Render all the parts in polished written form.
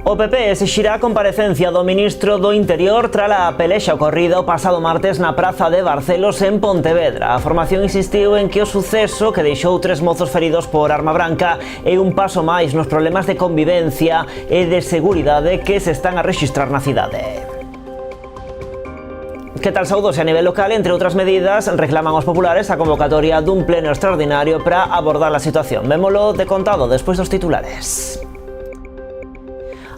O PP exixirá a comparecencia do ministro do Interior tras a pelexa ocorrida o pasado martes na praza de Barcelos en Pontevedra. A formación insistiu en que o suceso que deixou 3 mozos feridos por arma branca é un paso máis nos problemas de convivencia e de seguridade que se están a rexistrar na cidade. Que tal, saudos? A nivel local, entre outras medidas, reclaman aos populares a convocatoria dun pleno extraordinario para abordar a situación. Vémolo de contado despois dos titulares.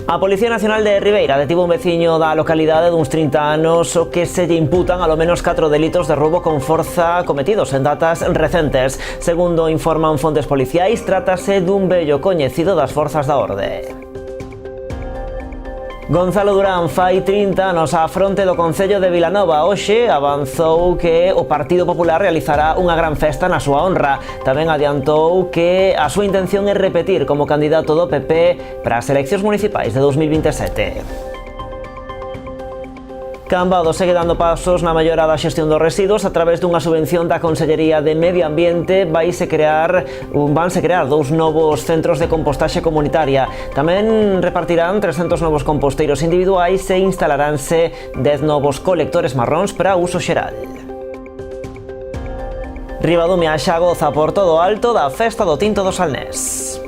A Policía Nacional de Ribeira detivo un veciño da localidade duns 30 anos o que se lle imputan alo menos 4 delitos de roubo con forza cometidos en datas recentes. Segundo informan fontes policiais, trátase dun vello coñecido das forzas da orde. Gonzalo Durán fai 30 anos á fronte do Concello de Vilanova. Hoxe avanzou que o Partido Popular realizará unha gran festa na súa honra. Tamén adiantou que a súa intención é repetir como candidato do PP para as eleccións municipais de 2027. Cambados segue dando pasos na mellora da xestión dos residuos a través dunha subvención da Consellería de Medio Ambiente. Vanse crear 2 novos centros de compostaxe comunitaria. Tamén repartirán 300 novos composteiros individuais e instalaránse 10 novos colectores marróns para uso xeral. Ribadumia xa goza por todo o alto da festa do tinto do Salnés.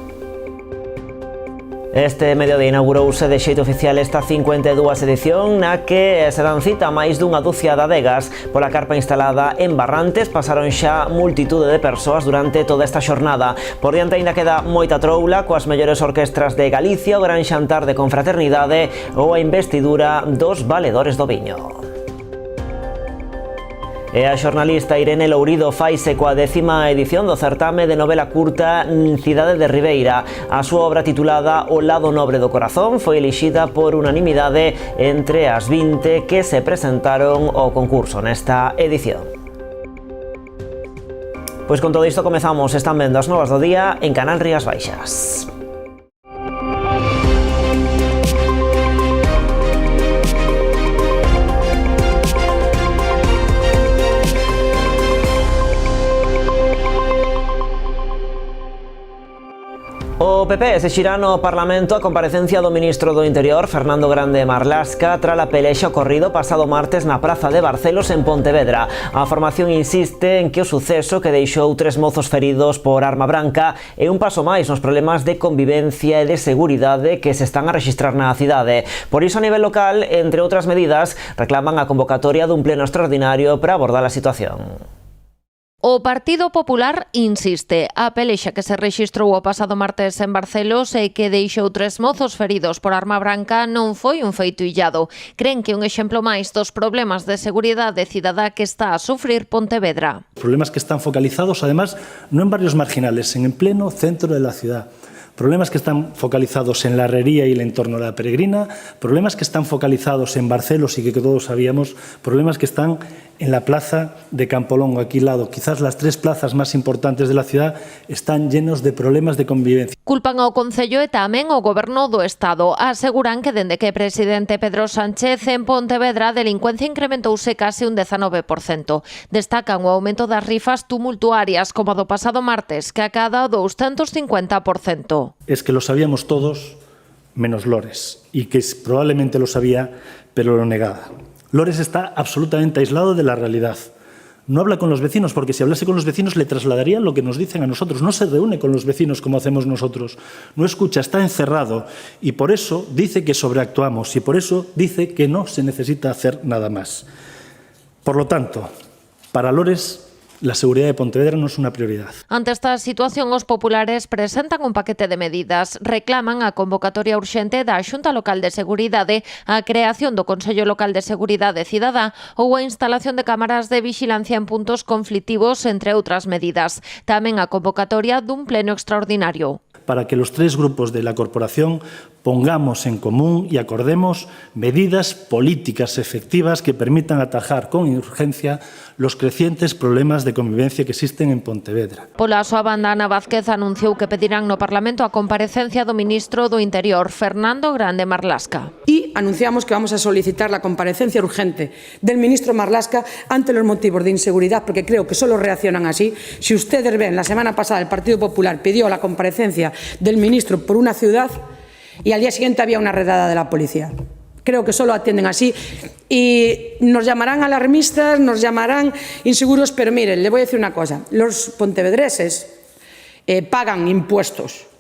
Este mediodía inaugurouse de xeito oficial esta 52 edición na que se dan cita máis dunha dúcia de adegas. Pola carpa instalada en Barrantes pasaron xa multitude de persoas durante toda esta xornada. Por diante ainda queda moita troula coas mellores orquestras de Galicia, o gran xantar de confraternidade ou a investidura dos valedores do viño. E a xornalista Irene Lourido faise coa 10ª edición do certame de novela curta Cidade de Ribeira. A súa obra titulada O lado nobre do corazón foi elixida por unanimidade entre as 20 que se presentaron ao concurso nesta edición. Pois con todo isto comezamos. Están vendo as novas do día en Canal Rías Baixas. O PP exixirá no Parlamento a comparecencia do ministro do Interior, Fernando Grande Marlasca, tras a pelexa ocorrido pasado martes na praza de Barcelos en Pontevedra. A formación insiste en que o suceso que deixou 3 mozos feridos por arma branca é un paso máis nos problemas de convivencia e de seguridade que se están a rexistrar na cidade. Por iso, a nivel local, entre outras medidas, reclaman a convocatoria dun pleno extraordinario para abordar a situación. O Partido Popular insiste. A pelexa que se rexistrou o pasado martes en Barcelos e que deixou 3 mozos feridos por arma branca non foi un feito illado. Cren que un exemplo máis dos problemas de seguridade cidadá que está a sufrir Pontevedra. Problemas que están focalizados, además, no en barrios marginales, en pleno centro de la ciudad. Problemas que están focalizados en la Herrería y el entorno de la Peregrina, problemas que están focalizados en Barcelos y que todos sabíamos, problemas que están en la plaza de Campolongo, aquí al lado. Quizás las 3 plazas más importantes de la ciudad están llenos de problemas de convivencia. Culpan ao Concello e tamén ao Goberno do Estado. Aseguran que dende que o presidente Pedro Sánchez en Pontevedra a delincuencia incrementouse case un 19%. Destacan o aumento das rifas tumultuarias como a do pasado martes, que acada o 250%. Es que lo sabíamos todos, menos Lores, y que probablemente lo sabía, pero lo negaba. Lores está absolutamente aislado de la realidad. No habla con los vecinos, porque si hablase con los vecinos le trasladarían lo que nos dicen a nosotros. No se reúne con los vecinos como hacemos nosotros. No escucha, está encerrado. Y por eso dice que sobreactuamos y por eso dice que no se necesita hacer nada más. Por lo tanto, para Lores, la seguridad de Pontevedra non é unha prioridade. Ante esta situación, os populares presentan un paquete de medidas. Reclaman a convocatoria urxente da Xunta Local de Seguridade, a creación do Consello Local de Seguridade Cidadá ou a instalación de cámaras de vixilancia en puntos conflitivos, entre outras medidas. Tamén a convocatoria dun pleno extraordinario. Para que los 3 grupos de la corporación pongamos en común y acordemos medidas políticas efectivas que permitan atajar con urgencia los crecientes problemas de convivencia que existen en Pontevedra. Pola súa banda, Ana Vázquez anunciou que pedirán no Parlamento a comparecencia do ministro do Interior, Fernando Grande Marlasca. Y anunciamos que vamos a solicitar la comparecencia urgente del ministro Marlasca ante los motivos de inseguridad, porque creo que solo reaccionan así. Si ustedes ven, la semana pasada el Partido Popular pidió la comparecencia del ministro por una ciudad y al día siguiente había una redada de la policía. Creo que solo atienden así y nos llamarán alarmistas, nos llamarán inseguros, pero miren, le voy a decir una cosa, los pontevedreses pagan impuestos.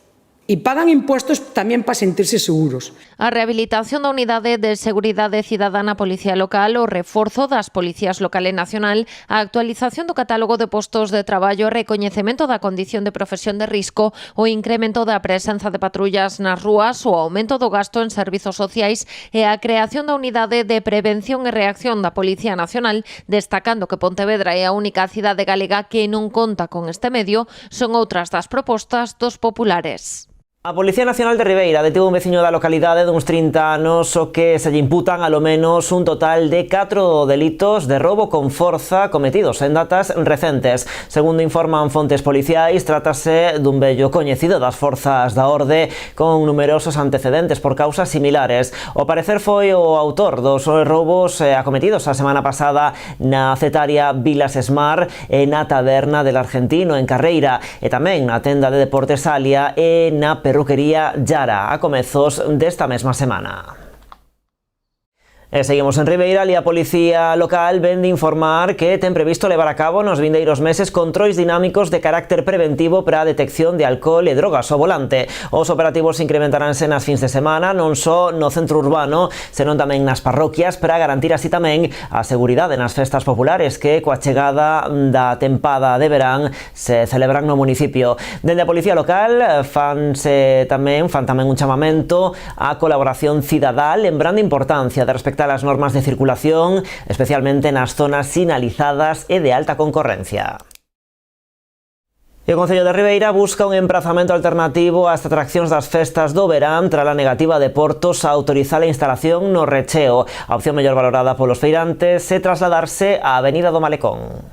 E pagan impuestos tamén para sentirse seguros. A rehabilitación da Unidade de Seguridade Cidadana Policía Local, o reforzo das Policías Local e Nacional, a actualización do catálogo de postos de traballo, recoñecemento da condición de profesión de risco, o incremento da presenza de patrullas nas rúas, o aumento do gasto en servizos sociais e a creación da Unidade de Prevención e Reacción da Policía Nacional, destacando que Pontevedra é a única cidade galega que non conta con este medio, son outras das propostas dos populares. A Policía Nacional de Ribeira detivo un veciño da localidade duns 30 anos o que se lle imputan alo menos un total de 4 delitos de roubo con forza cometidos en datas recentes. Segundo informan fontes policiais, trátase dun vello coñecido das forzas da orde con numerosos antecedentes por causas similares. O parecer foi o autor dos roubos acometidos a semana pasada na cetaria Vilas Esmar e na taberna del Argentino en Carreira e tamén na tenda de deportes Alia e na perruquería Yara a comezos desta mesma semana. E seguimos en Ribeira e a Policía Local ven de informar que ten previsto levar a cabo nos vindeiros meses controis dinámicos de carácter preventivo para a detección de alcohol e drogas ao volante. Os operativos incrementaránse nas fins de semana, non só no centro urbano, senón tamén nas parroquias para garantir así tamén a seguridade nas festas populares que coa chegada da tempada de verán se celebran no municipio. Dende a Policía Local fan tamén un chamamento á colaboración cidadá, lembrando a importancia de respectar as normas de circulación, especialmente nas zonas sinalizadas e de alta concorrencia. E o Concello de Ribeira busca un emprazamento alternativo ás atraccións das festas do verán tras a negativa de Portos a autorizar a instalación no Recheo. A opción mellor valorada polos feirantes é trasladarse á Avenida do Malecón.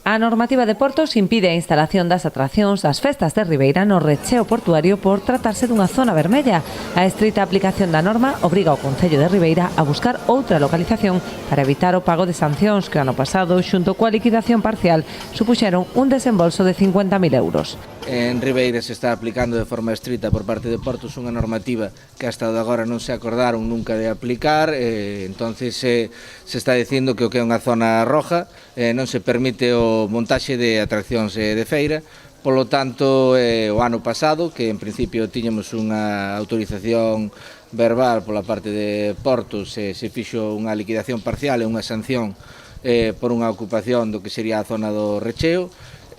A normativa de Portos impide a instalación das atraccións das festas de Ribeira no recheo portuario por tratarse dunha zona vermella. A estrita aplicación da norma obriga ao Concello de Ribeira a buscar outra localización para evitar o pago de sancións que o ano pasado, xunto coa liquidación parcial, supuxeron un desembolso de 50.000 euros. En Ribeira se está aplicando de forma estrita por parte de Portos unha normativa que hasta agora non se acordaron nunca de aplicar, entonces se está dicindo que o que é unha zona roja non se permite o montaxe de atraccións de feira. Polo tanto, o ano pasado, que en principio tiñamos unha autorización verbal pola parte de Portos, se fixo unha liquidación parcial e unha sanción por unha ocupación do que sería a zona do Recheo.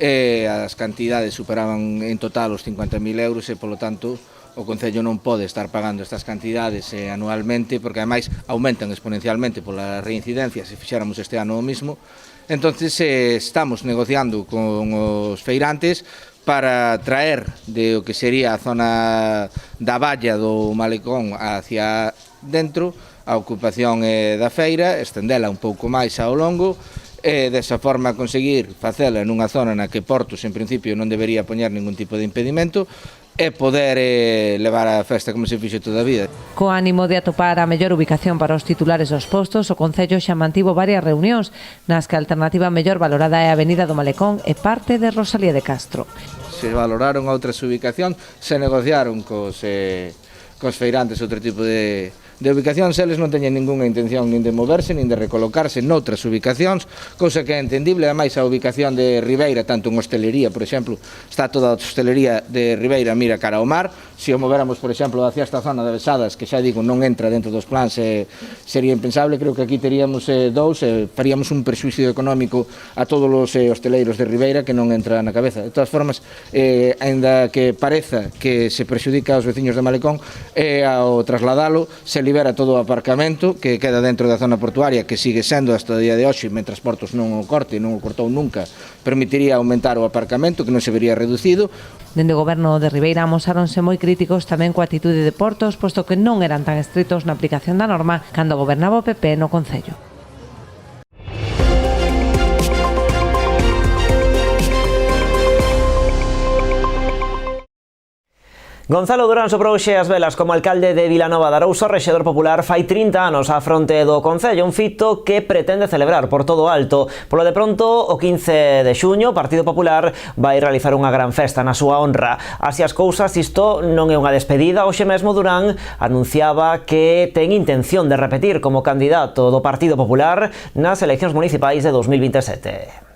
As cantidades superaban en total os 50.000 euros e, polo tanto, o Concello non pode estar pagando estas cantidades anualmente porque, ademais, aumentan exponencialmente pola reincidencia se fixéramos este ano o mismo. Entonces, estamos negociando con os feirantes para traer de o que sería a zona da valla do Malecón hacia dentro a ocupación da feira, estendela un pouco máis ao longo, e desa forma conseguir facela nunha zona na que Portos en principio non debería poñer ningún tipo de impedimento e poder levar a festa como se fixe toda a vida. Co ánimo de atopar a mellor ubicación para os titulares dos postos, o Concello xa mantivo varias reunións nas que a alternativa mellor valorada é a Avenida do Malecón e parte de Rosalía de Castro. Se valoraron outras ubicacións, se negociaron cos feirantes outro tipo de ubicacións, eles non teñen ninguna intención nin de moverse, nin de recolocarse noutras ubicacións, cousa que é entendible. Ademais, a ubicación de Ribeira, tanto en hostelería, por exemplo, está toda a hostelería de Ribeira mira cara ao mar. Se o moveramos, por exemplo, hacia esta zona de Besadas, que xa digo, non entra dentro dos plans, sería impensable. Creo que aquí teríamos dous, faríamos un perxuízo económico a todos os hosteleiros de Ribeira que non entra na cabeza. De todas formas, aínda que pareza que se perxudica aos veciños de Malecón, ao trasladalo, se libera todo o aparcamento que queda dentro da zona portuaria, que sigue sendo hasta o día de hoxe, mentras Portos non o corte, non o cortou nunca, permitiría aumentar o aparcamento, que non se vería reducido. Dende o Goberno de Ribeira amosáronse moi críticos tamén coa atitude de Portos, posto que non eran tan estritos na aplicación da norma cando gobernaba o PP no Concello. Gonzalo Durán soprou xe as velas como alcalde de Vilanova de Arousa. O rexedor popular fai 30 anos á fronte do Concello, un fito que pretende celebrar por todo o alto. Polo de pronto, o 15 de xuño, o Partido Popular vai realizar unha gran festa na súa honra. Así as cousas, isto non é unha despedida. Hoxe mesmo Durán anunciaba que ten intención de repetir como candidato do Partido Popular nas eleccións municipais de 2027.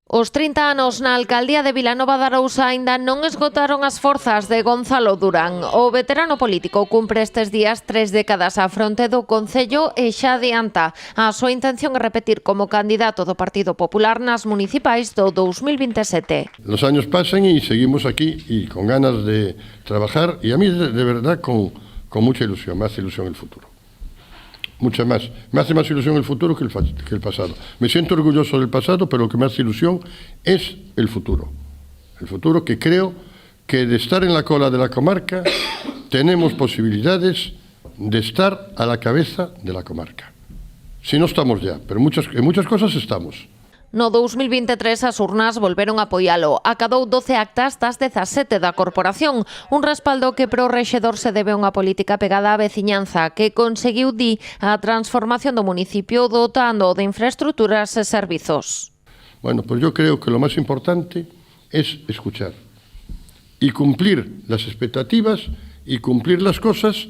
Os 30 anos na alcaldía de Vilanova de Arousa aínda non esgotaron as forzas de Gonzalo Durán. O veterano político cumpre estes días 3 décadas á fronte do Concello e xa adianta a súa intención é repetir como candidato do Partido Popular nas municipais do 2027. Los años pasan y seguimos aquí y con ganas de trabajar y a mí de verdad con mucha ilusión, me hace ilusión el futuro. Mucha más. Me hace más ilusión el futuro que el pasado. Me siento orgulloso del pasado, pero lo que me hace ilusión es el futuro. El futuro que creo que de estar en la cola de la comarca tenemos posibilidades de estar a la cabeza de la comarca. Si no estamos ya, pero en muchas cosas estamos. No 2023 as urnas volveron a apoialo. Acadou 12 actas das 17 da corporación, un respaldo que pro rexedor se debe a unha política pegada á veciñanza que conseguiu, a transformación do municipio dotando de infraestructuras e servizos. Bueno, pues yo creo que lo más importante es escuchar y cumplir las expectativas y cumplir las cosas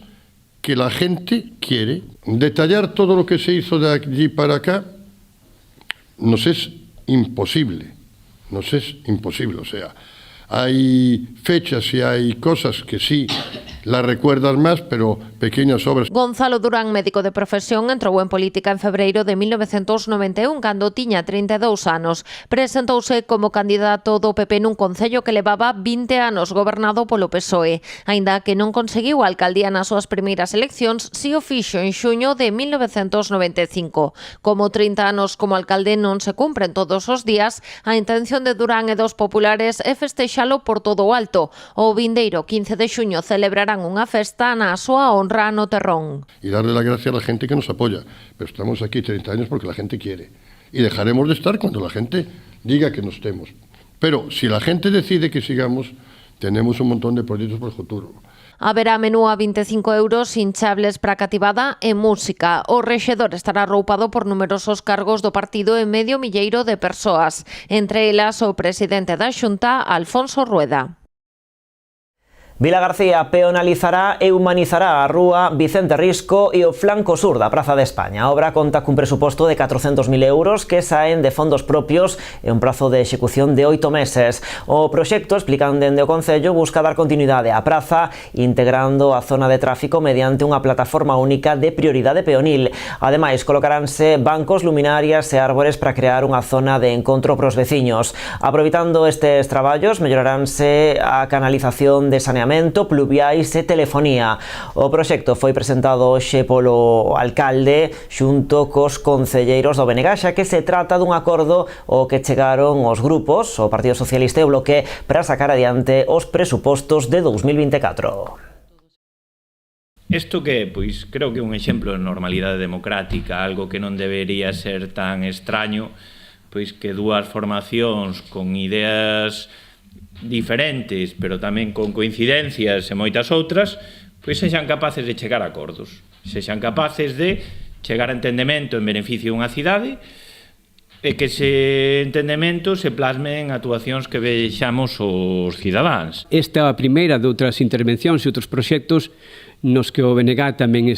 que la gente quiere. Detallar todo lo que se hizo de allí para acá nos es imposible, o sea, hay fechas y hay cosas que sí las recuerdas más, pero pequeñas obras. Gonzalo Durán, médico de profesión, entrou en política en febreiro de 1991, cando tiña 32 anos. Presentouse como candidato do PP nun concello que levaba 20 anos gobernado polo PSOE. Aínda que non conseguiu a alcaldía nas súas primeiras eleccións, si o fixo en xuño de 1995. Como 30 anos como alcalde non se cumpren todos os días, a intención de Durán e dos populares é festexalo por todo o alto. O vindeiro 15 de xuño celebrarán unha festa na súa honra no Terrón. Y darle la gracia a la gente que nos apoya. Pero estamos aquí 30 años porque la gente quiere. Y dejaremos de estar cuando la gente diga que no estemos. Pero si la gente decide que sigamos, tenemos un montón de proyectos para el futuro. Haberá menú a 25 euros, hinchables para cativada e música. O rexedor estará arroupado por numerosos cargos do partido e medio milleiro de persoas. Entre elas o presidente da Xunta, Alfonso Rueda. Vilagarcía peonalizará e humanizará a rúa Vicente Risco e o flanco sur da Praza de España. A obra conta cun presuposto de 400.000 euros que saen de fondos propios e un prazo de execución de 8 meses. O proxecto, explican dende o Concello, busca dar continuidade á praza integrando a zona de tráfico mediante unha plataforma única de prioridade peonil. Ademais, colocaránse bancos, luminarias e árbores para crear unha zona de encontro pros veciños. Aproveitando estes traballos, melloraránse a canalización de saneamento, pluviais e telefonía. O proxecto foi presentado hoxe polo alcalde xunto cos concelleiros do BNG, xa que se trata dun acordo ao que chegaron os grupos, o Partido Socialista e o Bloque, para sacar adiante os presupostos de 2024. Isto que, pois, creo que é un exemplo de normalidade democrática, algo que non debería ser tan extraño, pois que dúas formacións con ideas diferentes, pero tamén con coincidencias e moitas outras, pois sexan capaces de chegar a acordos, sexan capaces de chegar a entendemento en beneficio dunha cidade e que ese entendemento se plasme en actuacións que vexamos os cidadáns. Esta é a primeira de outras intervencións e outros proxectos nos que o BNG tamén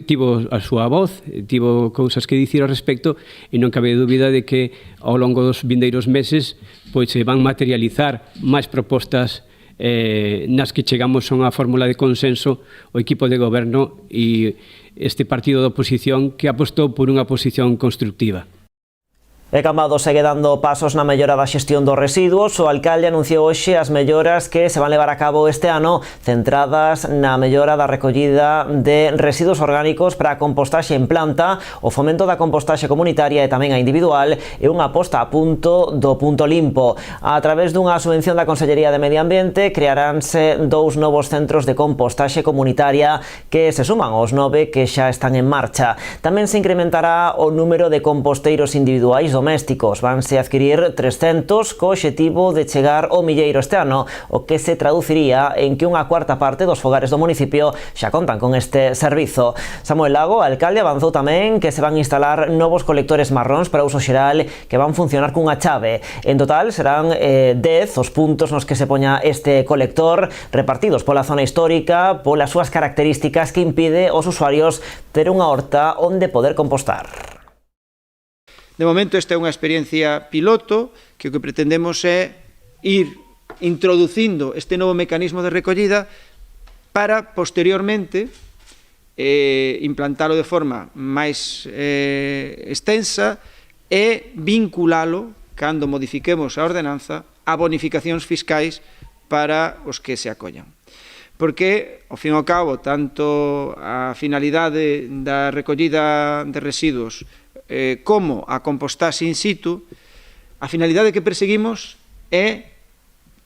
tivo a súa voz, tivo cousas que dicir ao respecto e non cabe dúbida de que ao longo dos vindeiros meses pois se van materializar máis propostas nas que chegamos a unha fórmula de consenso o equipo de goberno e este partido de oposición que apostou por unha posición constructiva. E Cambados segue dando pasos na mellora da xestión dos residuos. O alcalde anunciou hoxe as melloras que se van levar a cabo este ano, centradas na mellora da recollida de residuos orgánicos para a compostaxe en planta, o fomento da compostaxe comunitaria e tamén a individual e unha posta a punto do punto limpo. A través dunha subvención da Consellería de Medio Ambiente crearánse 2 novos centros de compostaxe comunitaria que se suman aos 9 que xa están en marcha. Tamén se incrementará o número de composteiros individuais domésticos. Vanse adquirir 300 co obxectivo de chegar ao milleiro este ano, o que se traduciría en que unha cuarta parte dos fogares do municipio xa contan con este servizo. Samuel Lago, alcalde, avanzou tamén que se van instalar novos colectores marróns para uso xeral que van funcionar cunha chave. En total serán 10 os puntos nos que se poña este colector, repartidos pola zona histórica, polas súas características que impide aos usuarios ter unha horta onde poder compostar. De momento esta é unha experiencia piloto que o que pretendemos é ir introducindo este novo mecanismo de recollida para posteriormente implantalo de forma máis extensa e vinculalo, cando modifiquemos a ordenanza, a bonificacións fiscais para os que se acollan. Porque, ao fin e ao cabo, tanto a finalidade da recollida de residuos como a compostaxe in situ, a finalidade que perseguimos é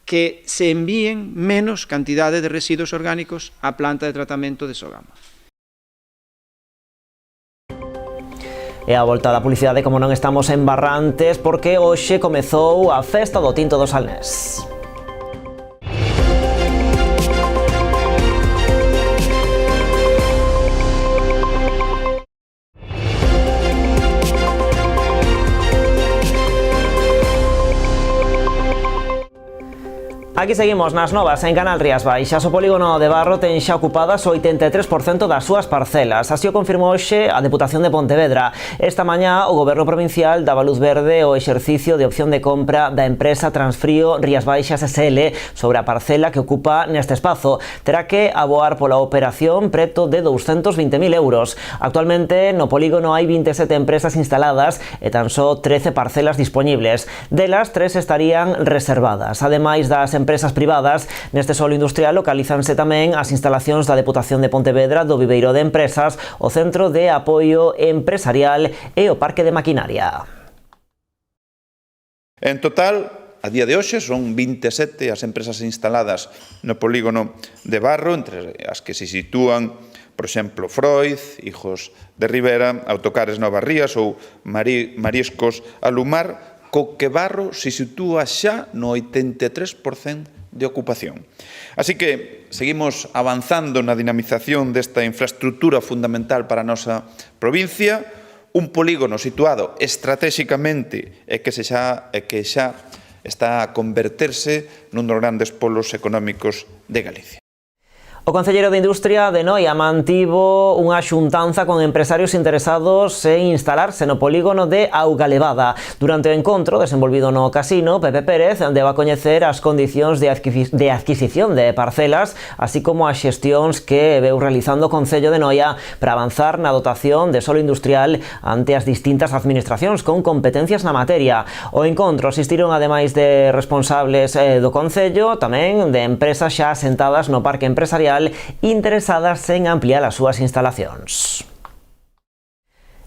que se envíen menos cantidade de residuos orgánicos á planta de tratamento de Sogama. E a volta da publicidade, como non estamos en Barrantes, porque hoxe comezou a festa do Tinto do Salnés. Aquí seguimos nas novas en Canal Rías Baixas. O polígono de Barro ten xa ocupadas o 83% das súas parcelas. Así o confirmou hoxe a Deputación de Pontevedra. Esta mañá o Goberno Provincial daba luz verde ao exercicio de opción de compra da empresa Transfrío Rías Baixas SL sobre a parcela que ocupa neste espazo. Terá que aboar pola operación preto de 220.000 euros. Actualmente no polígono hai 27 empresas instaladas e tan só 13 parcelas dispoñibles. Delas, 3 estarían reservadas. Ademais das empresas privadas, neste solo industrial localízanse tamén as instalacións da Deputación de Pontevedra, do Viveiro de Empresas, o Centro de Apoio Empresarial e o Parque de Maquinaria. En total, a día de hoxe, son 27 as empresas instaladas no polígono de Barro, entre as que se sitúan, por exemplo, Freud, Hijos de Rivera, Autocares Novas Rías ou Mariscos Alumar, co que Barro se sitúa xa no 83% de ocupación. Así que seguimos avanzando na dinamización desta infraestructura fundamental para a nosa provincia, un polígono situado estratégicamente e que xa está a converterse nun dos grandes polos económicos de Galicia. O Concelleiro de Industria de Noia mantivo unha xuntanza con empresarios interesados en instalarse no polígono de Augalevada. Durante o encontro desenvolvido no casino, Pepe Pérez deu a coñecer as condicións de adquisición de parcelas, así como as xestións que veu realizando o Concello de Noia para avanzar na dotación de solo industrial ante as distintas administracións con competencias na materia. O encontro asistiron, ademais de responsables do Concello, tamén de empresas xa asentadas no parque empresarial interesadas en ampliar as súas instalacións.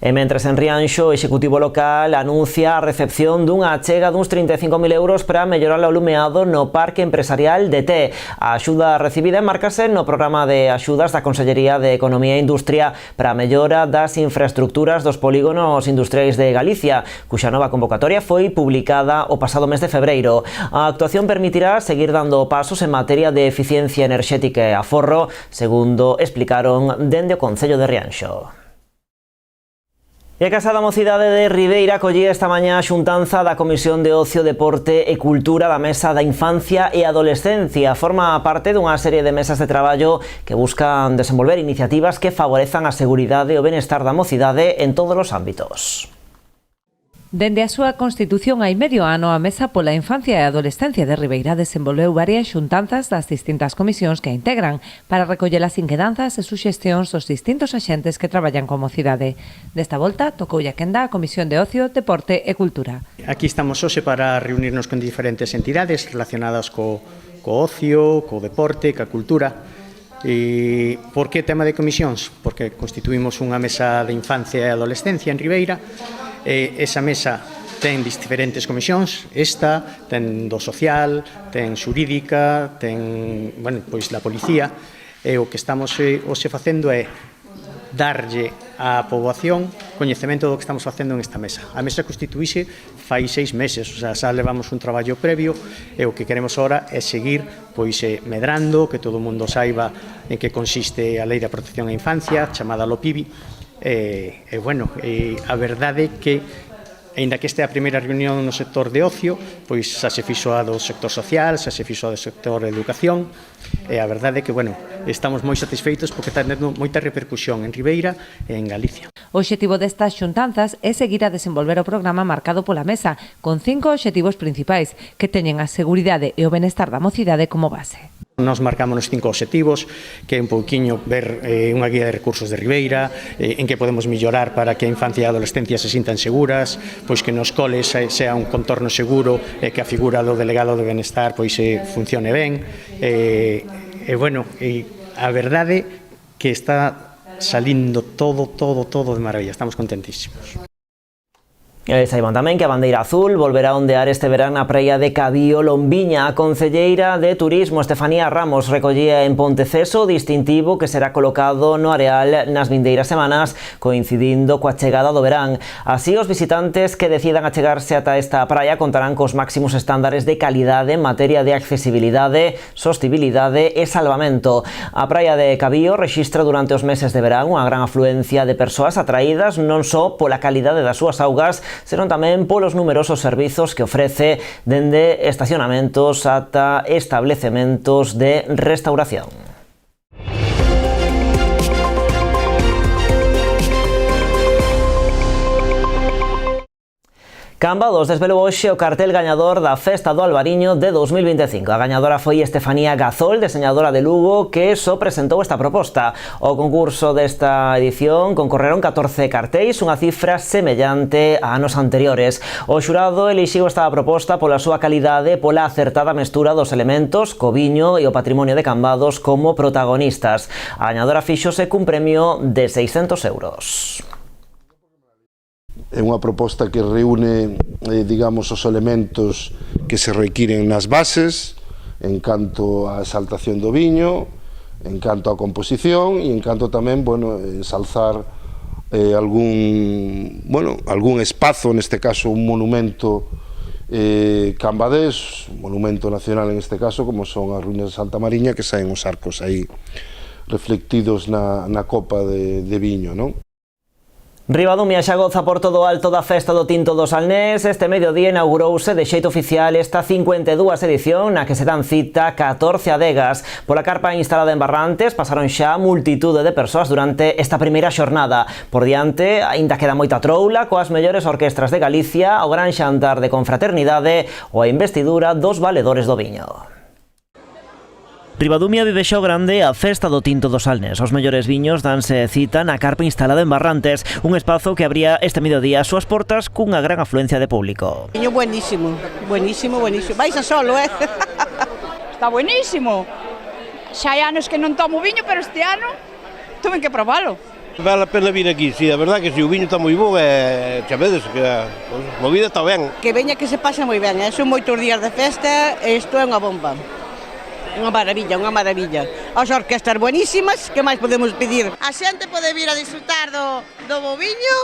E mentres en Rianxo, o Executivo Local anuncia a recepción dunha achega duns 35.000 euros para mellorar o alumeado no Parque Empresarial de Té. A axuda recibida enmárcase no programa de axudas da Consellería de Economía e Industria para a mellora das infraestructuras dos polígonos industriais de Galicia, cuxa nova convocatoria foi publicada o pasado mes de febreiro. A actuación permitirá seguir dando pasos en materia de eficiencia enerxética e aforro, segundo explicaron dende o Concello de Rianxo. E a Casa da Mocidade de Ribeira acollía esta mañá a xuntanza da Comisión de Ocio, Deporte e Cultura da Mesa da Infancia e Adolescencia. Forma parte dunha serie de mesas de traballo que buscan desenvolver iniciativas que favorezan a seguridade e o benestar da mocidade en todos os ámbitos. Dende a súa constitución hai medio ano, a Mesa pola Infancia e Adolescencia de Ribeira desenvolveu varias xuntanzas das distintas comisións que a integran para recoller as inquedanzas e suxestións dos distintos axentes que traballan con mocidade. Desta volta, tocoulle a quenda a Comisión de Ocio, Deporte e Cultura. Aquí estamos hoxe para reunirnos con diferentes entidades relacionadas co ocio, co deporte, ca cultura. E por que tema de comisións? Porque constituímos unha mesa de infancia e adolescencia en Ribeira. Esa mesa ten diferentes comisións, esta ten do social, ten xurídica, ten, pois da policía, e o que estamos hoxe facendo é darlle á poboación coñecemento do que estamos facendo nesta mesa. A mesa constituíse fai 6 meses, o sea, xa levamos un traballo previo e o que queremos agora é seguir medrando, que todo o mundo saiba en que consiste a Lei da Protección á Infancia, chamada LOPIBI, a verdade é que aínda que esta é a primeira reunión no sector de ocio, pois xa se fixo a do sector social, xa se fixo a do sector de educación, e a verdade é que, estamos moi satisfeitos porque está tendo moita repercusión en Ribeira e en Galicia. O obxectivo destas xuntanzas é seguir a desenvolver o programa marcado pola mesa, con 5 obxectivos principais, que teñen a seguridade e o benestar da mocidade como base. Nos marcamos os 5 obxectivos, que é un pouquiño ver unha guía de recursos de Ribeira, en que podemos mellorar para que a infancia e a adolescencia se sintan seguras, pois que nos coles sea un contorno seguro e que a figura do delegado de benestar funcione ben. A verdade que está salindo todo de maravilla, estamos contentísimos. Saiban tamén que a bandeira azul volverá a ondear este verán na praia de Cabío, Lombiña. A concelleira de Turismo, Estefanía Ramos, recollía en Ponteceso o distintivo que será colocado no areal nas vindeiras semanas, coincidindo coa chegada do verán. Así, os visitantes que decidan achegarse ata esta praia contarán cos máximos estándares de calidade en materia de accesibilidade, sostibilidade e salvamento. A praia de Cabío rexistra durante os meses de verán unha gran afluencia de persoas atraídas non só pola calidade das súas augas, senón tamén polos numerosos servizos que ofrece dende estacionamentos ata establecementos de restauración. Cambados desvelou hoxe o cartel gañador da Festa do Albariño de 2025. A gañadora foi Estefanía Gazol, diseñadora de Lugo, que só presentou esta proposta. Ao concurso desta edición concorreron 14 cartéis, unha cifra semellante a anos anteriores. O xurado elixiu esta proposta pola súa calidade e pola acertada mestura dos elementos, co viño e o patrimonio de Cambados como protagonistas. A gañadora fíxose cun premio de 600 euros. É unha proposta que reúne, digamos, os elementos que se requiren nas bases, en canto á exaltación do viño, en canto á composición e en canto tamén, ensalzar algún espazo, neste caso un monumento cambadés, un monumento nacional en este caso, como son as ruínas de Santa Mariña, que saen os arcos aí reflectidos na copa de viño, non? Ribadumia xa goza por todo o alto da Festa do Tinto do Salnés. Este mediodía inaugurouse de xeito oficial esta 52 edición na que se dan cita 14 adegas. Pola carpa instalada en Barrantes pasaron xa multitude de persoas durante esta primeira xornada. Por diante, aínda queda moita troula coas mellores orquestras de Galicia, o gran xantar de confraternidade ou a investidura dos valedores do viño. Ribadumia vive xa o grande a Festa do Tinto do Salnés. Os mellores viños danse cita na carpa instalada en Barrantes, un espazo que abría este mediodía as súas portas cunha gran afluencia de público. Viño buenísimo, buenísimo, buenísimo. Vais a solo, Está buenísimo. Xa hai anos que non tomo viño, pero este ano tuve que probalo. Vale a pena vir aquí, sí, a verdade que si o viño está moi bo e xa vedes que a movida está ben. Que veña que se pasa moi ben, son moitos días de festa e isto é unha bomba. Unha maravilla, unha maravilla. As orquestas buenísimas, que máis podemos pedir? A xente pode vir a disfrutar do bo viño,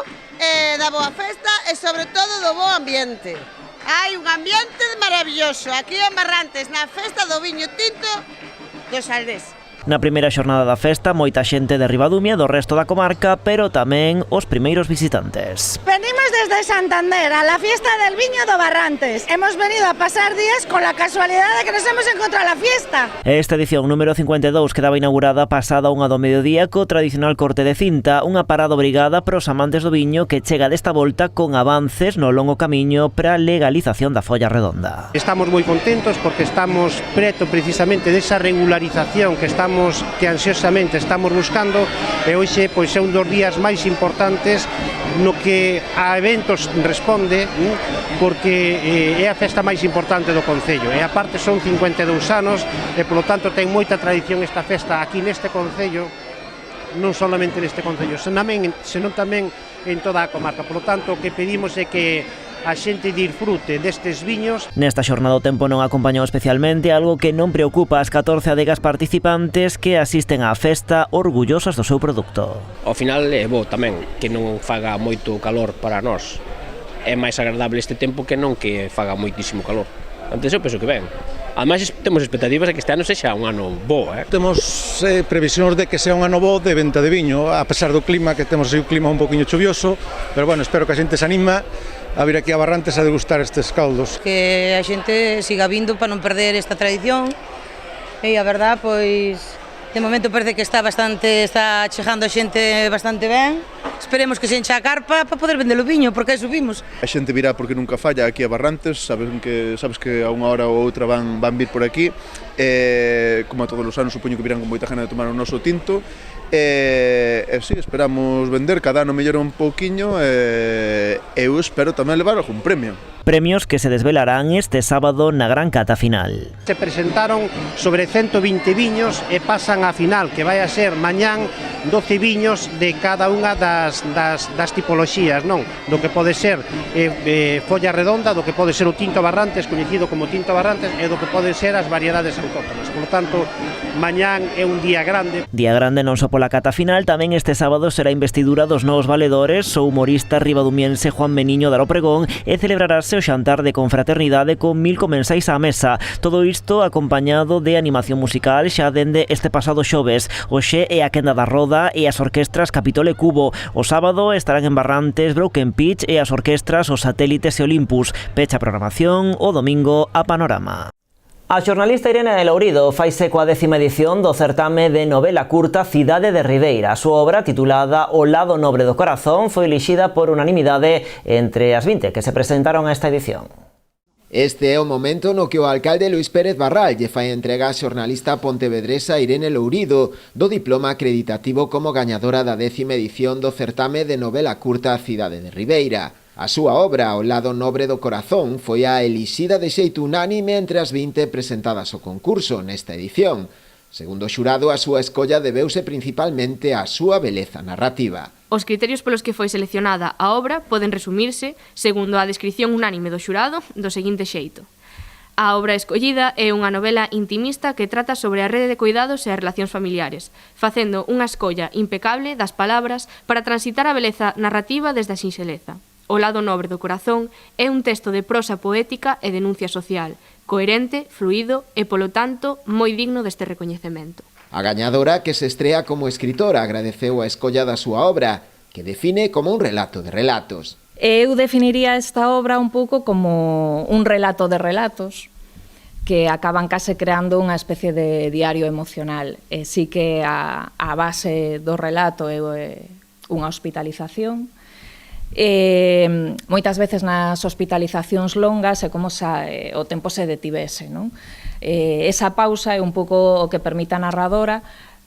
da boa festa e sobre todo do bo ambiente. Hai un ambiente maravilloso aquí en Barrantes, na Festa do Viño Tinto do Salnés. Na primeira xornada da festa, moita xente de Ribadumia do resto da comarca, pero tamén os primeiros visitantes. Venimos desde Santander a la fiesta del viño do Barrantes. Hemos venido a pasar días con la casualidad de que nos hemos encontrado a la fiesta. Esta edición número 52 quedaba inaugurada pasada unha do mediodía co tradicional corte de cinta, unha parada obrigada para os amantes do viño que chega desta volta con avances no longo camiño para a legalización da folla redonda. Estamos moi contentos porque estamos preto precisamente desa regularización que ansiosamente estamos buscando e hoxe pois é un dos días máis importantes no que a eventos responde porque é a festa máis importante do concello e aparte son 52 anos e polo tanto ten moita tradición esta festa aquí neste concello, non solamente neste concello, senón tamén en toda a comarca. Por lo tanto, o que pedimos é que a xente disfrute destes viños. Nesta xornada o tempo non acompañou especialmente, algo que non preocupa as 14 adegas participantes que asisten á festa orgullosas do seu produto. Ao final é bo tamén que non faga moito calor para nós. É máis agradable este tempo que non que faga moitísimo calor. Antes eu penso que ben. Ademais, temos expectativas de que este ano sexa un ano bo. Temos previsións de que sea un ano bo de venta de viño, a pesar do clima, que temos aí un clima un poquinho chuvioso, pero bueno, espero que a xente se anima a vir aquí a Barrantes a degustar estes caldos. Que a xente siga vindo para non perder esta tradición e a verdad, pois, de momento parece que está chegando a xente bastante ben. Esperemos que se encha a carpa para poder vender o viño, porque aí subimos. A xente virá porque nunca falla aquí a Barrantes, sabes que a unha hora ou outra van vir por aquí, como a todos os anos supoño que virán con moita gana de tomar o noso tinto, sí, esperamos vender cada ano mellor un pouquiño, eu espero tamén levar algún premio. Premios que se desvelarán este sábado na gran cata final. Se presentaron sobre 120 viños e pasan á final, que vai a ser mañán 12 viños de cada unha das tipoloxías, non? Do que pode ser folla redonda, do que pode ser o tinto Barrantes, coñecido como tinto Barrantes, e do que pode ser as variedades autóctonas. Por lo tanto, mañán é un día grande. Día grande non só pola cata final, tamén este sábado será a investidura dos novos valedores, o humorista ribadumiense Juan Meniño de Pregón, e celebrarase o xantar de confraternidade con 1000 comensais á mesa. Todo isto acompañado de animación musical xa dende este pasado xoves. Hoxe é a quenda da Roda e as orquestras Capitol e Cubo. O sábado estarán en Barrantes Broken Pitch e as orquestras Os Satélites e Olympus. Pecha a programación o domingo a Panorama. A xornalista Irene Lourido faise coa 10ª edición do certame de novela curta Cidade de Ribeira. A súa obra, titulada O lado nobre do corazón, foi elixida por unanimidade entre as 20 que se presentaron a esta edición. Este é o momento no que o alcalde Luis Pérez Barral lle fai entrega á xornalista pontevedresa Irene Lourido do diploma acreditativo como gañadora da 10ª edición do certame de novela curta Cidade de Ribeira. A súa obra, O lado nobre do corazón, foi a elixida de xeito unánime entre as 20 presentadas ao concurso nesta edición. Segundo o xurado, a súa escolla debeuse principalmente á súa beleza narrativa. Os criterios polos que foi seleccionada a obra poden resumirse, segundo a descrición unánime do xurado, do seguinte xeito. A obra escollida é unha novela intimista que trata sobre a rede de cuidados e as relacións familiares, facendo unha escolla impecable das palabras para transitar a beleza narrativa desde a sinxeleza. O lado nobre do corazón é un texto de prosa poética e denuncia social, coherente, fluido e, polo tanto, moi digno deste recoñecemento. A gañadora, que se estrea como escritora, agradeceu a escolla da súa obra, que define como un relato de relatos. Eu definiría esta obra un pouco como un relato de relatos que acaban case creando unha especie de diario emocional. E sí que a base do relato é unha hospitalización. Moitas veces nas hospitalizacións longas é como se o tempo se detivese, non? Esa pausa é un pouco o que permite a narradora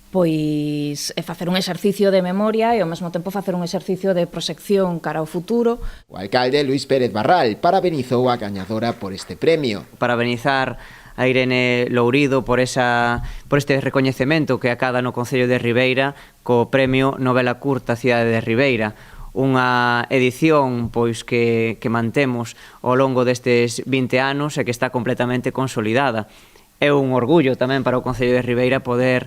pois facer un exercicio de memoria e ao mesmo tempo facer un exercicio de proxección cara ao futuro. O alcalde Luis Pérez Barral parabenizou a gañadora por este premio. Parabenizar a Irene Lourido por este recoñecemento que acada no Concello de Ribeira co premio Novela Curta Cidade de Ribeira. Unha edición pois que mantemos ao longo destes 20 anos e que está completamente consolidada. É un orgullo tamén para o Concello de Ribeira poder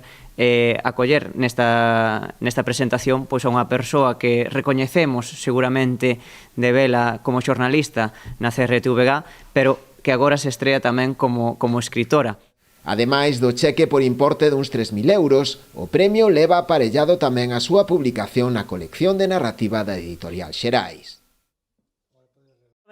acoller nesta presentación pois a unha persoa que recoñecemos seguramente de vela como xornalista na CRTVG, pero que agora se estrea tamén como escritora. Ademais do cheque por importe duns 3.000 euros, o premio leva aparellado tamén a súa publicación na colección de narrativa da Editorial Xerais.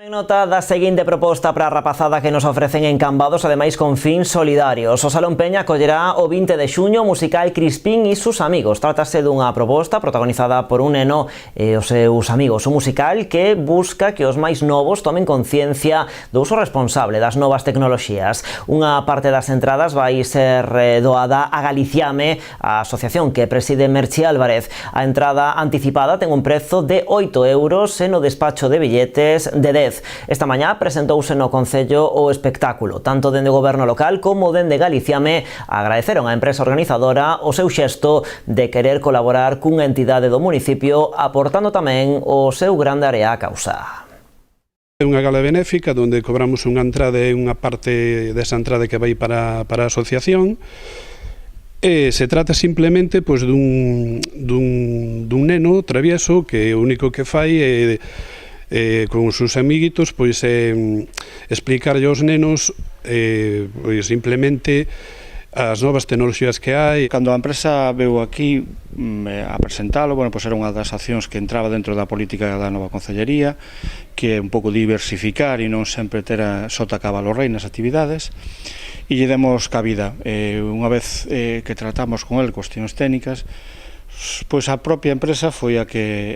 Nota da seguinte proposta para a rapazada que nos ofrecen en Cambados, ademais con fins solidarios. O Salón Peña acollerá o 20 de xuño o musical Crispín e sus amigos. Trátase dunha proposta protagonizada por un neno e os seus amigos. Un musical que busca que os máis novos tomen conciencia do uso responsable das novas tecnoloxías. Unha parte das entradas vai ser doada a Galiciame, a asociación que preside Merchi Álvarez. A entrada anticipada ten un prezo de 8 euros e no despacho de billetes de 10. vez. Esta mañá presentouse no Concello o espectáculo. Tanto dende o Goberno local como dende Galiciame agradeceron á empresa organizadora o seu xesto de querer colaborar cunha entidade do municipio, aportando tamén o seu grande área á causa. É unha gala benéfica onde cobramos unha entrada e unha parte desa entrada que vai para a asociación. E se trata simplemente pois, dun neno travieso que o único que fai é con os seus amiguitos pois, explicarlle aos nenos pois, simplemente as novas tecnoloxías que hai. Cando a empresa veu aquí a presentalo, bueno, pois era unha das accións que entraba dentro da política da nova concellería, que é un pouco diversificar e non sempre ter sota cabalo rei nas actividades, e lle demos cabida. Unha vez que tratamos con el cuestións técnicas, pois a propia empresa foi a que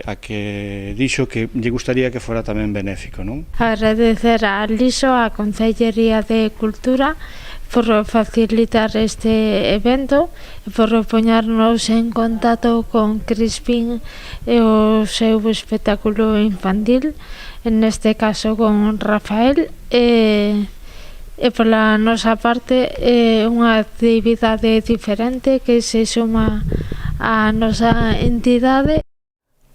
dixo que lle gustaría que fora tamén benéfico, non? Agradecer a Liso, a Concellería de Cultura, por facilitar este evento e por poñernos en contacto con Crispín e o seu espectáculo infantil, neste caso con Rafael, e pola nosa parte é unha actividade diferente que se suma á nosa entidade.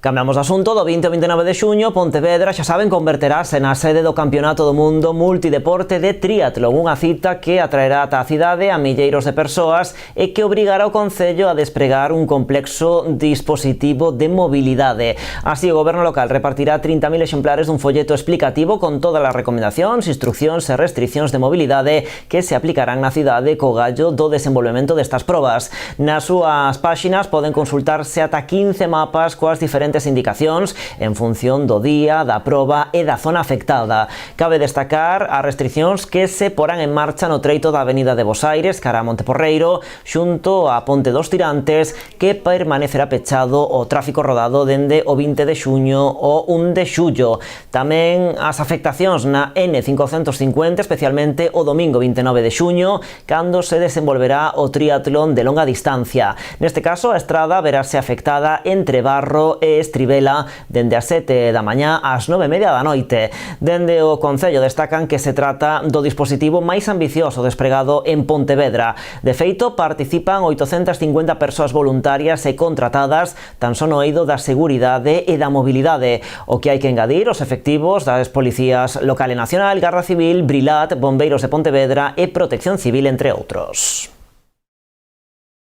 Cambiamos de asunto. Do 20 ao 29 de xuño, Pontevedra, xa saben, converterase na sede do Campeonato do Mundo Multideporte de Triatlón, unha cita que atraerá ata a cidade a milleiros de persoas e que obrigará o Concello a despregar un complexo dispositivo de mobilidade. Así, o Goberno local repartirá 30.000 exemplares dun folleto explicativo con todas as recomendacións, instruccións e restriccións de mobilidade que se aplicarán na cidade co gallo do desenvolvemento destas probas. Nas súas páxinas poden consultarse ata 15 mapas coas diferentes indicacións en función do día, da proba e da zona afectada. Cabe destacar as restriccións que se porán en marcha no treito da Avenida de Bos Aires cara a Monteporreiro, xunto á Ponte dos Tirantes, que permanecerá pechado o tráfico rodado dende o 20 de xuño ao 1 de xullo. Tamén as afectacións na N550, especialmente o domingo 29 de xuño, cando se desenvolverá o triatlón de longa distancia. Neste caso, a estrada verase afectada entre Barro e Estribela dende as 7 da mañá ás 9:30 da noite. Dende o Concello destacan que se trata do dispositivo máis ambicioso despregado en Pontevedra. De feito, participan 850 persoas voluntarias e contratadas tan só no eido da seguridade e da mobilidade. O que hai que engadir os efectivos das policías local e nacional, Garda Civil, Brilat, Bombeiros de Pontevedra e Protección Civil, entre outros.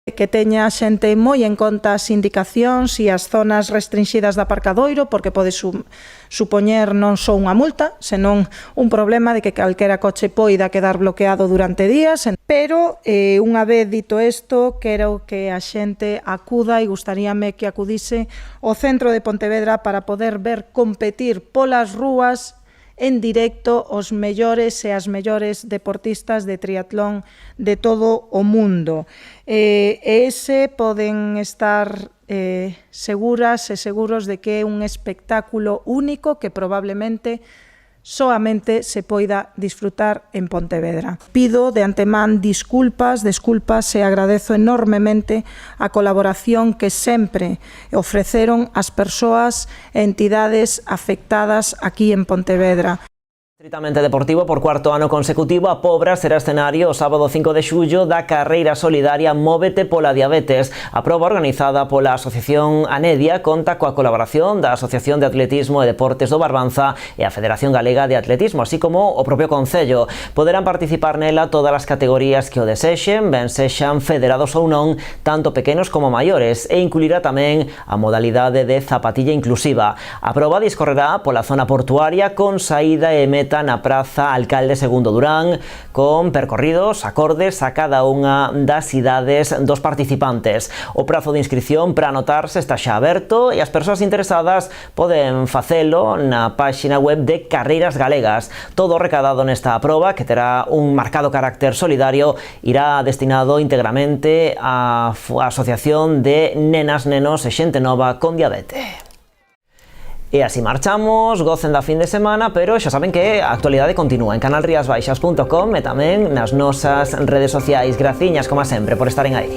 Que teña a xente moi en conta as indicacións e as zonas restringidas de aparcadoiro, porque pode supoñer non só unha multa, senón un problema de que calquera coche poida quedar bloqueado durante días. Pero, unha vez dito isto, quero que a xente acuda, e gustaríame que acudise ao centro de Pontevedra para poder ver competir polas rúas en directo os mellores e as mellores deportistas de triatlón de todo o mundo. Ese poden estar seguras e seguros de que é un espectáculo único que probablemente soamente se poida disfrutar en Pontevedra. Pido de antemán desculpas e agradezo enormemente a colaboración que sempre ofreceron as persoas e entidades afectadas aquí en Pontevedra. Estritamente deportivo, por cuarto ano consecutivo, a Pobra será escenario o sábado 5 de xullo da carreira solidaria Móvete pola Diabetes. A proba organizada pola Asociación Anedia conta coa colaboración da Asociación de Atletismo e Deportes do Barbanza e a Federación Galega de Atletismo, así como o propio Concello. Poderán participar nela todas as categorías que o desexen, ben sexan federados ou non, tanto pequenos como maiores, e incluirá tamén a modalidade de zapatilla inclusiva. A proba discorrerá pola zona portuaria con saída e meta na Praza Alcalde Segundo Durán, con percorridos acordes a cada unha das idades dos participantes. O prazo de inscripción para anotarse está xa aberto e as persoas interesadas poden facelo na páxina web de Carreiras Galegas. Todo o recadado nesta proba, que terá un marcado carácter solidario, irá destinado íntegramente á Asociación de Nenas, Nenos e Xente Nova con Diabete. E así marchamos, gocen da fin de semana, pero xa saben que a actualidade continúa en canalriasbaixas.com e tamén nas nosas redes sociais. Graciñas, como sempre, por estaren aí.